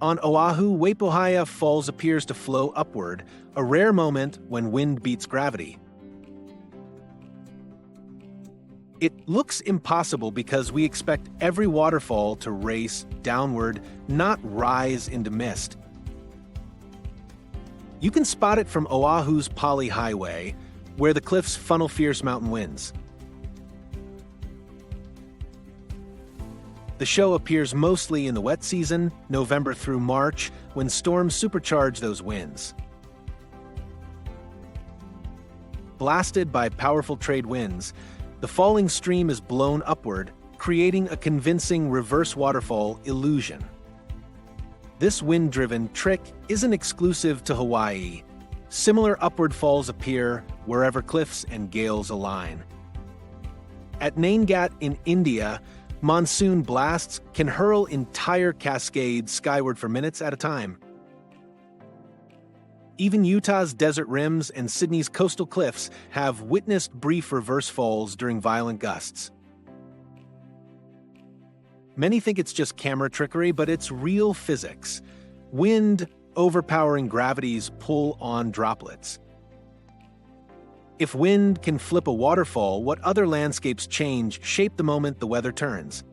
On Oahu, Waipohaia Falls appears to flow upward, a rare moment when wind beats gravity. It looks impossible because we expect every waterfall to race downward, not rise into mist. You can spot it from Oahu's Pali Highway, where the cliffs funnel fierce mountain winds. The show appears mostly in the wet season, November through March, when storms supercharge those winds. Blasted by powerful trade winds, the falling stream is blown upward, creating a convincing reverse waterfall illusion. This wind-driven trick isn't exclusive to Hawaii. Similar upward falls appear wherever cliffs and gales align. At Naingat in India, monsoon blasts can hurl entire cascades skyward for minutes at a time. Even Utah's desert rims and Sydney's coastal cliffs have witnessed brief reverse falls during violent gusts. Many think it's just camera trickery, but it's real physics. Wind overpowering gravity's pull on droplets. If wind can flip a waterfall, what other landscapes change shape the moment the weather turns?